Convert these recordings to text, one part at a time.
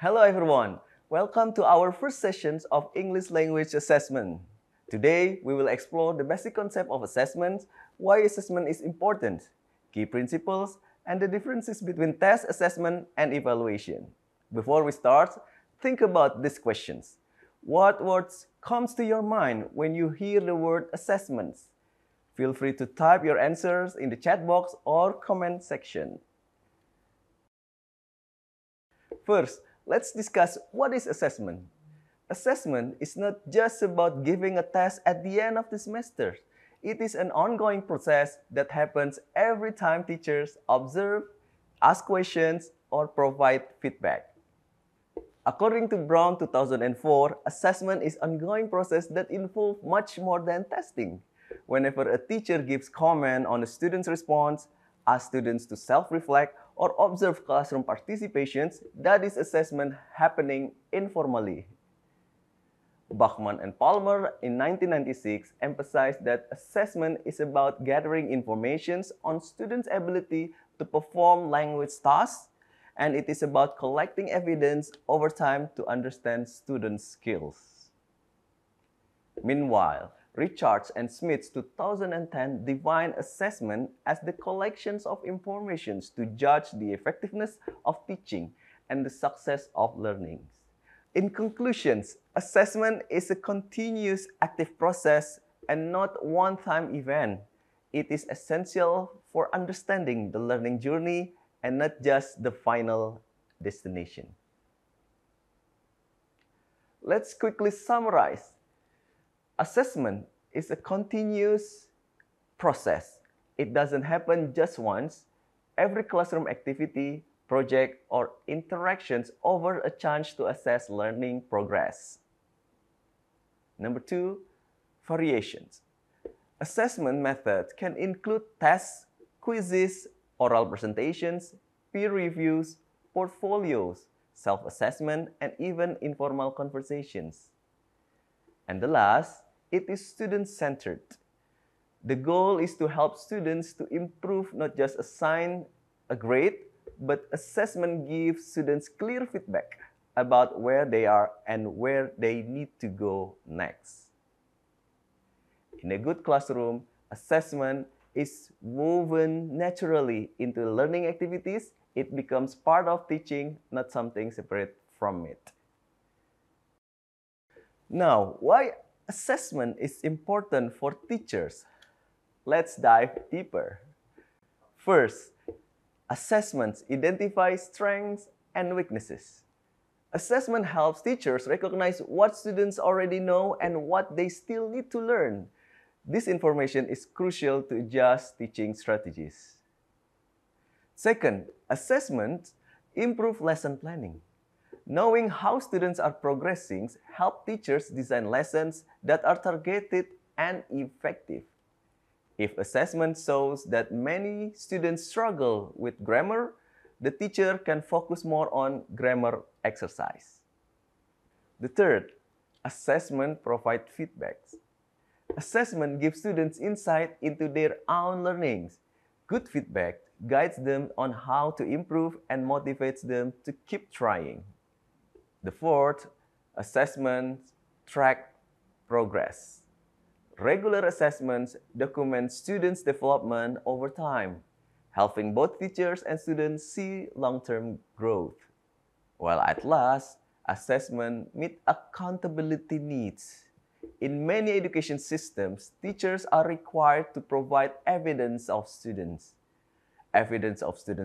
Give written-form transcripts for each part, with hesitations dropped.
Hello everyone, welcome to our first sessions of English language assessment. Today, we will explore the basic concept of assessment, why assessment is important, key principles, and the differences between test assessment and evaluation. Before we start, think about these questions. What words comes to your mind when you hear the word assessments? Feel free to type your answers in the chat box or comment section. First, let's discuss what is assessment. Assessment is not just about giving a test at the end of the semester. It is an ongoing process that happens every time teachers observe, ask questions, or provide feedback. According to Brown 2004, assessment is an ongoing process that involves much more than testing. Whenever a teacher gives comment on a student's response, asks students to self-reflect, or observe classroom participations, that is assessment happening informally. Bachman and Palmer in 1996 emphasized that assessment is about gathering information on students' ability to perform language tasks, and it is about collecting evidence over time to understand students' skills. Meanwhile, Richards and Smith's 2010 define assessment as the collections of information to judge the effectiveness of teaching and the success of learning. In conclusions, assessment is a continuous active process and not a one-time event. It is essential for understanding the learning journey and not just the final destination. Let's quickly summarize. Assessment is a continuous process. It doesn't happen just once. Every classroom activity, project, or interactions offers a chance to assess learning progress. Number 2, variations. Assessment methods can include tests, quizzes, oral presentations, peer reviews, portfolios, self-assessment, and even informal conversations. And the last, it is student-centered. The goal is to help students to improve, not just assign a grade, but assessment gives students clear feedback about where they are and where they need to go next. In a good classroom, assessment is woven naturally into learning activities. It becomes part of teaching, not something separate from it. Now, why assessment is important for teachers? Let's dive deeper. First, assessments identify strengths and weaknesses. Assessment helps teachers recognize what students already know and what they still need to learn. This information is crucial to adjust teaching strategies. Second, assessments improve lesson planning. Knowing how students are progressing helps teachers design lessons that are targeted and effective. If assessment shows that many students struggle with grammar, the teacher can focus more on grammar exercise. The third, assessment provides feedback. Assessment gives students insight into their own learnings. Good feedback guides them on how to improve and motivates them to keep trying. The fourth, assessments track progress. Regular assessments document students' development over time, helping both teachers and students see long-term growth. While at last, assessment meet accountability needs. In many education systems, teachers are required to provide evidence of student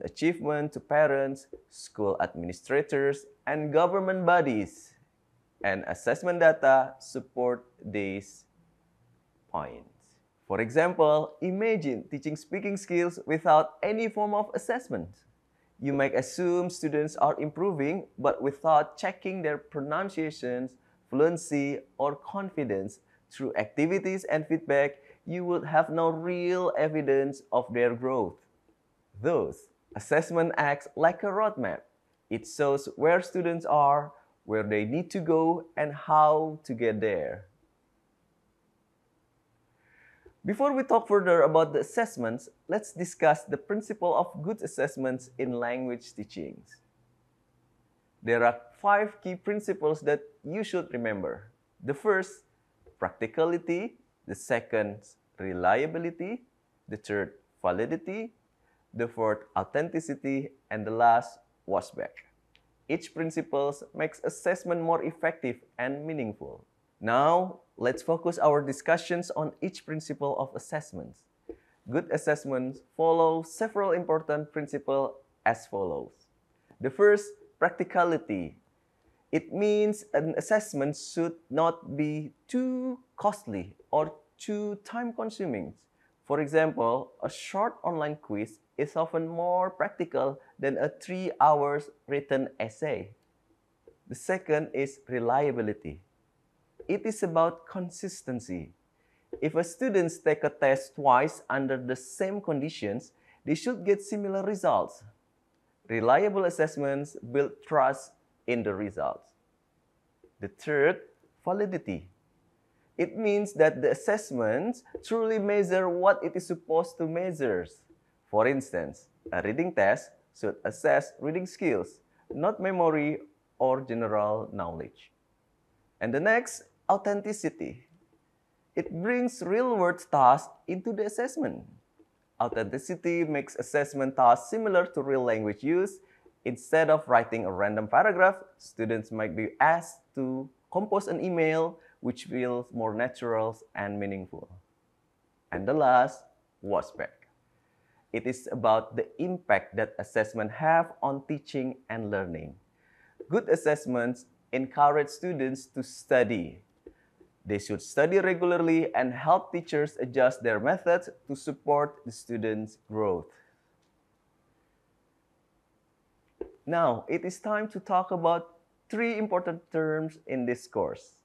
achievement to parents, school administrators, and government bodies. And assessment data support these points. For example, imagine teaching speaking skills without any form of assessment. You might assume students are improving, but without checking their pronunciations, fluency, or confidence through activities and feedback, you would have no real evidence of their growth. Thus, assessment acts like a roadmap. It shows where students are, where they need to go, and how to get there. Before we talk further about the assessments, let's discuss the principle of good assessments in language teaching. There are 5 key principles that you should remember. The first, practicality. The second, reliability. The third, validity. The fourth, authenticity. And the last, washback. Each principle makes assessment more effective and meaningful. Now, let's focus our discussions on each principle of assessments. Good assessments follow several important principles as follows. The first, practicality. It means an assessment should not be too costly or too time-consuming. For example, a short online quiz is often more practical than a 3 hours written essay. The second is reliability. It is about consistency. If a student takes a test twice under the same conditions, they should get similar results. Reliable assessments build trust in the results. The third, validity. It means that the assessments truly measure what it is supposed to measure. For instance, a reading test should assess reading skills, not memory or general knowledge. And the next, authenticity. It brings real-world tasks into the assessment. Authenticity makes assessment tasks similar to real language use. Instead of writing a random paragraph, students might be asked to compose an email which feels more natural and meaningful. And the last, washback. It is about the impact that assessment have on teaching and learning. Good assessments encourage students to study. They should study regularly and help teachers adjust their methods to support the students' growth. Now, it is time to talk about 3 important terms in this course.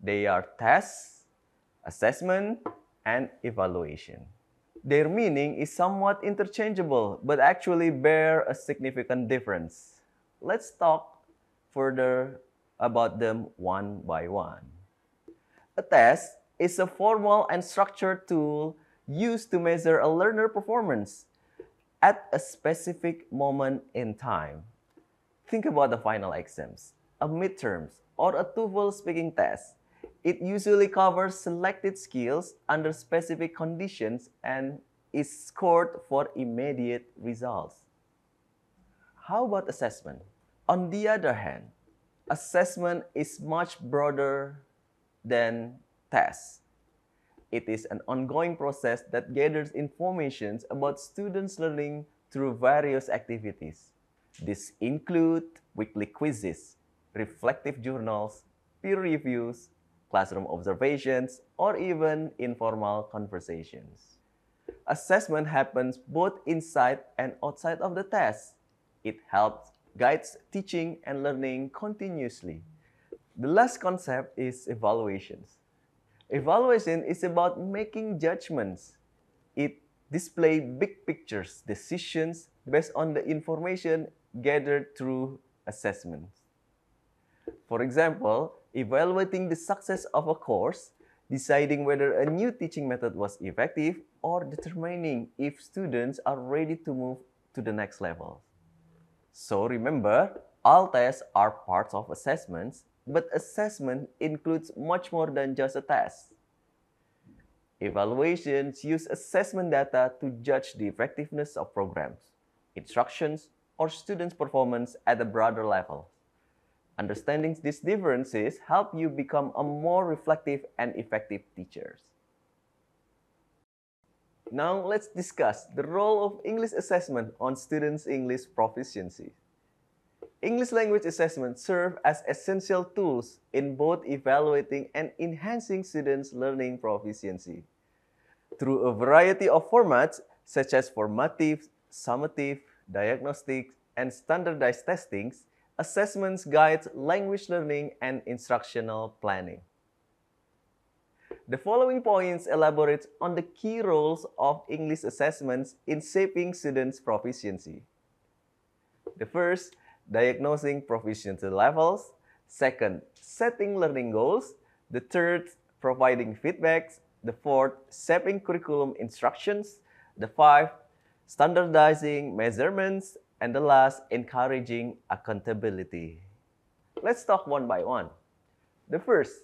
They are tests, assessment, and evaluation. Their meaning is somewhat interchangeable, but actually bear a significant difference. Let's talk further about them one by one. A test is a formal and structured tool used to measure a learner performance at a specific moment in time. Think about the final exams, a midterms, or a TOEFL speaking test. It usually covers selected skills under specific conditions and is scored for immediate results. How about assessment? On the other hand, assessment is much broader than tests. It is an ongoing process that gathers information about students' learning through various activities. These include weekly quizzes, reflective journals, peer reviews, classroom observations, or even informal conversations. Assessment happens both inside and outside of the test. It helps guides teaching and learning continuously. The last concept is evaluations. Evaluation is about making judgments. It displays big pictures, decisions based on the information gathered through assessments. For example, evaluating the success of a course, deciding whether a new teaching method was effective, or determining if students are ready to move to the next level. So remember, all tests are parts of assessments, but assessment includes much more than just a test. Evaluations use assessment data to judge the effectiveness of programs, instructions, or students' performance at a broader level. Understanding these differences help you become a more reflective and effective teacher. Now let's discuss the role of English assessment on students' English proficiency. English language assessments serve as essential tools in both evaluating and enhancing students' learning proficiency. Through a variety of formats such as formative, summative, diagnostic, and standardized testings, assessments guide language learning and instructional planning. The following points elaborate on the key roles of English assessments in shaping students' proficiency. The first, diagnosing proficiency levels. Second, setting learning goals. The third, providing feedbacks. The fourth, shaping curriculum instructions. The fifth, standardizing measurements. And the last, encouraging accountability. Let's talk one by one. The first,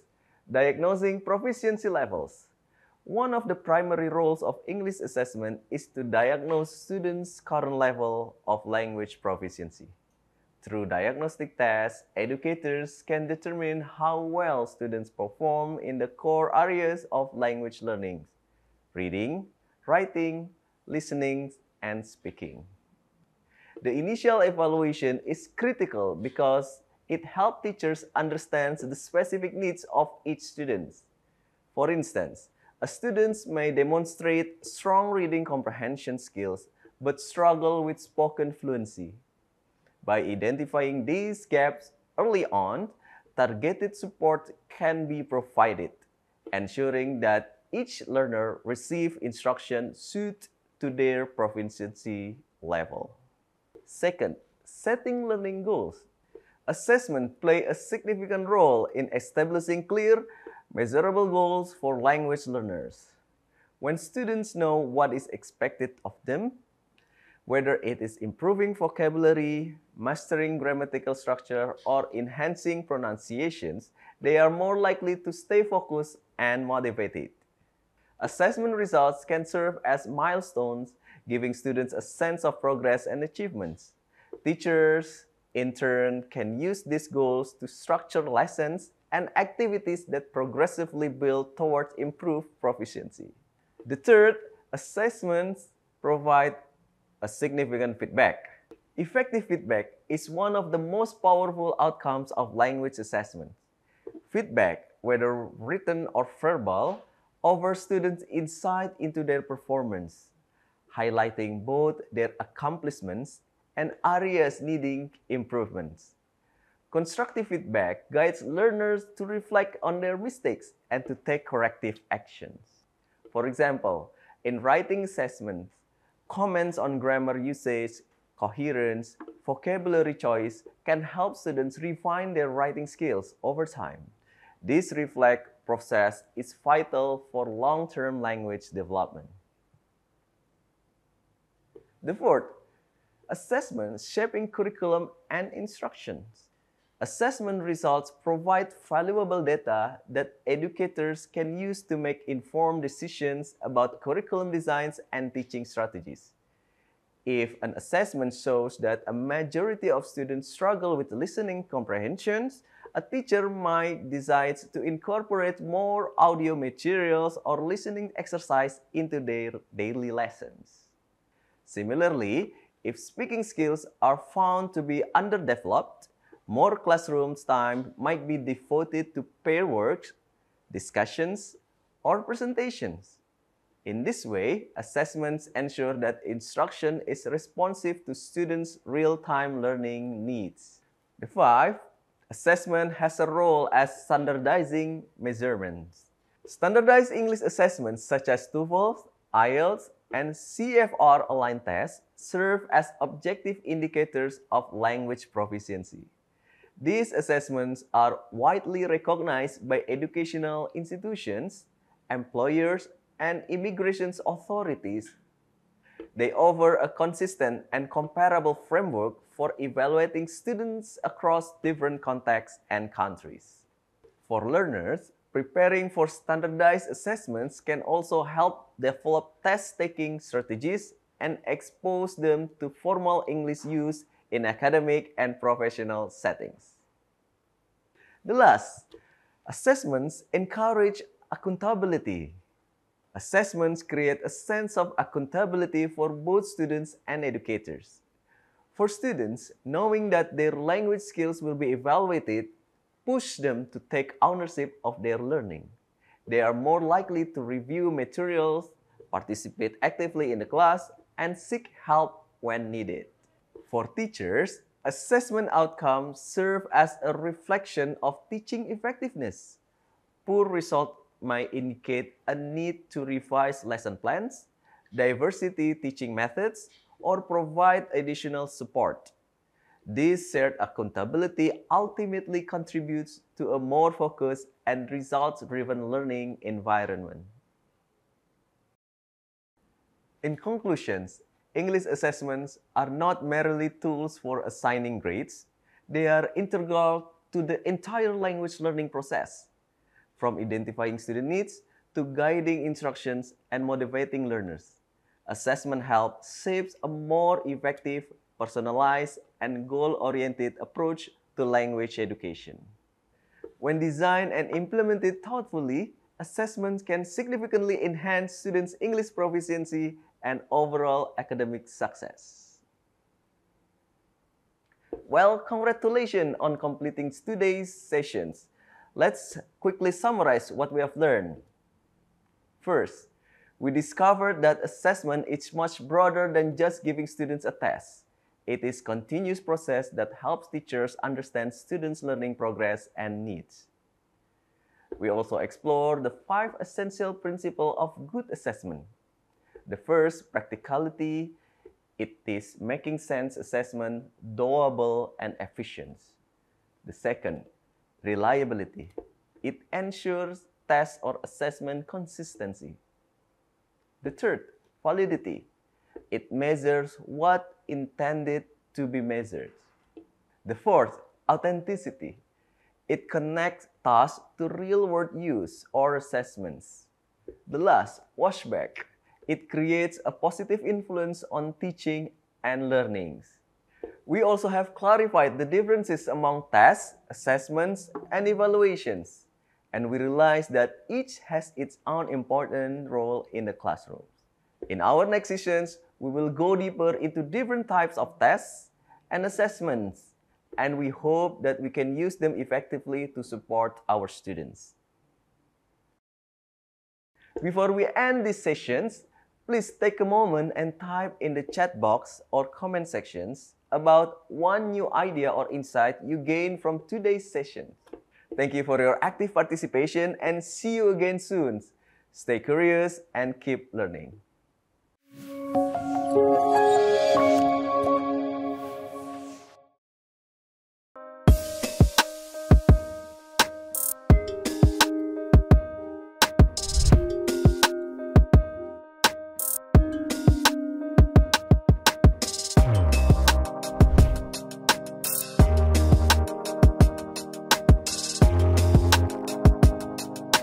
diagnosing proficiency levels. One of the primary roles of English assessment is to diagnose students' current level of language proficiency. Through diagnostic tests, educators can determine how well students perform in the core areas of language learning: reading, writing, listening, and speaking. The initial evaluation is critical because it helps teachers understand the specific needs of each student. For instance, a student may demonstrate strong reading comprehension skills but struggle with spoken fluency. By identifying these gaps early on, targeted support can be provided, ensuring that each learner receives instruction suited to their proficiency level. Second, setting learning goals. Assessment play a significant role in establishing clear, measurable goals for language learners. When students know what is expected of them, whether it is improving vocabulary, mastering grammatical structure, or enhancing pronunciations, they are more likely to stay focused and motivated. Assessment results can serve as milestones, giving students a sense of progress and achievements. Teachers, in turn, can use these goals to structure lessons and activities that progressively build towards improved proficiency. The third, assessments provide a significant feedback. Effective feedback is one of the most powerful outcomes of language assessment. Feedback, whether written or verbal, offers students insight into their performance, highlighting both their accomplishments and areas needing improvements. Constructive feedback guides learners to reflect on their mistakes and to take corrective actions. For example, in writing assessments, comments on grammar usage, coherence, vocabulary choice can help students refine their writing skills over time. This reflect process is vital for long-term language development. The fourth, assessments shaping curriculum and instructions. Assessment results provide valuable data that educators can use to make informed decisions about curriculum designs and teaching strategies. If an assessment shows that a majority of students struggle with listening comprehensions, a teacher might decide to incorporate more audio materials or listening exercise into their daily lessons. Similarly, if speaking skills are found to be underdeveloped, more classroom time might be devoted to pair work, discussions, or presentations. In this way, assessments ensure that instruction is responsive to students' real-time learning needs. The fifth, assessment has a role as standardizing measurements. Standardized English assessments such as TOEFL, IELTS, and CFR aligned tests serve as objective indicators of language proficiency. These assessments are widely recognized by educational institutions, employers, and immigration authorities. They offer a consistent and comparable framework for evaluating students across different contexts and countries. For learners, preparing for standardized assessments can also help develop test-taking strategies and expose them to formal English use in academic and professional settings. The last, assessments encourage accountability. Assessments create a sense of accountability for both students and educators. For students, knowing that their language skills will be evaluated push them to take ownership of their learning. They are more likely to review materials, participate actively in the class, and seek help when needed. For teachers, assessment outcomes serve as a reflection of teaching effectiveness. Poor results might indicate a need to revise lesson plans, diversity teaching methods, or provide additional support. This shared accountability ultimately contributes to a more focused and results-driven learning environment. In conclusions, English assessments are not merely tools for assigning grades. They are integral to the entire language learning process, from identifying student needs to guiding instructions and motivating learners. Assessment help shapes a more effective, personalized, and goal-oriented approach to language education. When designed and implemented thoughtfully, assessments can significantly enhance students' English proficiency and overall academic success. Well, congratulations on completing today's sessions. Let's quickly summarize what we have learned. First, we discovered that assessment is much broader than just giving students a test. It is a continuous process that helps teachers understand students' learning progress and needs. We also explored the 5 essential principles of good assessment. The first, practicality. It is making sense assessment doable and efficient. The second, reliability. It ensures test or assessment consistency. The third, validity. It measures what intended to be measured. The fourth, authenticity. It connects tasks to real-world use or assessments. The last, washback. It creates a positive influence on teaching and learnings. We also have clarified the differences among tests, assessments, and evaluations. And we realized that each has its own important role in the classroom. In our next sessions, we will go deeper into different types of tests and assessments, and we hope that we can use them effectively to support our students. Before we end these sessions, please take a moment and type in the chat box or comment sections about one new idea or insight you gained from today's session. Thank you for your active participation and see you again soon. Stay curious and keep learning.